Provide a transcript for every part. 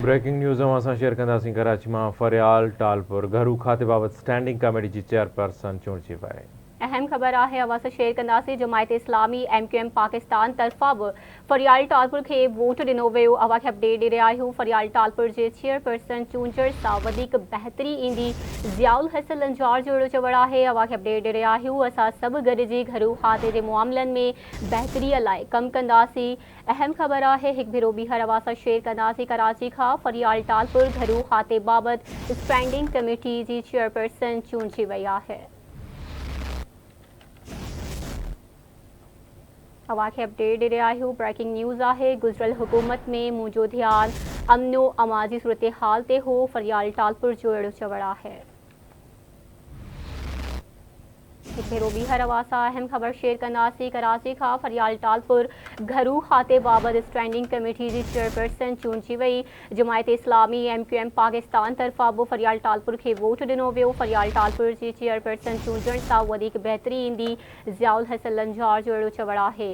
Breaking news असां share कंदासीं। कराची में फरियाल टालपुर घरू खाते बाबत स्टैंडिंग कमेटी की चेयरपर्सन चूंडिजी वई। अहम खबर है अवां सां शेयर कंदासीं। जमायत इस्लामी MQM पाकिस्तान तरफ़ा भी फरियाल टालपुर के वोट दिनो वियो। अवां खे अपडेट दे रहा आहियूं। फरियाल टालपुर के चेयरपर्सन चूंडण सां वधीक बहितरी ईंदी। ज़ियाउल हसन लंजार जो अहिड़ो चवणु आहे। अवां खे अपडेट दे रहा आहियूं। असां सभु गॾिजी घरू खाते के मामलनि में बहितरीअ लाइ कमु कंदासीं। अहम खबर है एक भेरो ॿीहर अवां सां शेयर कंदासीं। कराची खां फरियाल टालपुर घरू खाते बाबत स्टैंडिंग कमेटी की चेयरपर्सन चूंडिजी वई आहे। अवां खे अपडेट दे रहा आहियूं। ब्रेकिंग न्यूज़ है। गुजरल हुकूमत में मुझो ध्यान अमनो अमाजी सूरत हाल ते हो। फरियाल टालपुर जो अहिड़ो चवणु है। एक भेरो ॿीहर अवां सां अहम खबर शेयर कंदासीं। कराची खां फरियाल टालपुर घरू खाते बाबत स्टैंडिंग कमेटी की चेयरपर्सन चूंडिजी वई। जमायत इस्लामी MQM पाकिस्तान तरफ़ा भी फरियाल टालपुर के वोट दिनो वियो। फरियाल टालपुर की चेयरपर्सन चूंडण सां वधीक बहितरी ईंदी। ज़ियाउल हसन लंजार जो अहिड़ो चवणु है।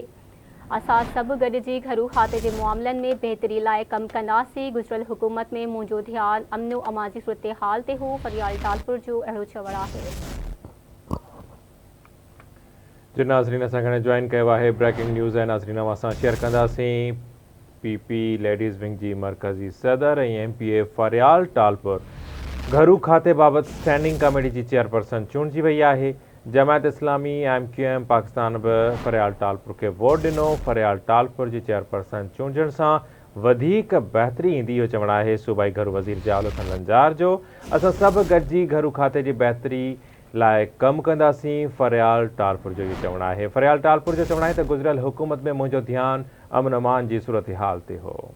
असां सभु गॾिजी घरू खाते के मामलनि में बहितरी लाइ कमु कंदासीं। गुजरल हुकूमत में मुझो ध्यान अमनो अमाजी सूरत हाल ते हो। फरियाल टालपुर जो अहिड़ो चवणु है। जो नाज़रीन असां ज्वाइन किया है। ब्रेकिंग न्यूज़ है नाज़रीन असां शेयर कंदासीं। PP लेडीज़ विंग की मरकज़ी सदर MPA फरियाल टालपुर घरू खाते बाबत स्टैंडिंग कमेटी की चेयरपर्सन चूंडिजी वई है। जमायत इस्लामी MQM पाकिस्तान भी फरियाल टालपुर के वोट दिनो। फरियाल टालपुर की चेयरपर्सन चूंडण सां वधीक बहितरी ईंदी इहो चवणु आहे सूबाई घरू वज़ीर ज़ियाउल हसन लंजार जो। असां सभु गॾिजी घरू खाते की बहितरी लाइ कमु कंदासीं। फरियाल टालपुर जो इहो चवणु आहे। फरियाल टालपुर जो चवणु आहे त गुज़िरियल हुकूमत में मुंहिंजो ध्यानु अमन अमान जी सूरत हाल ते हो।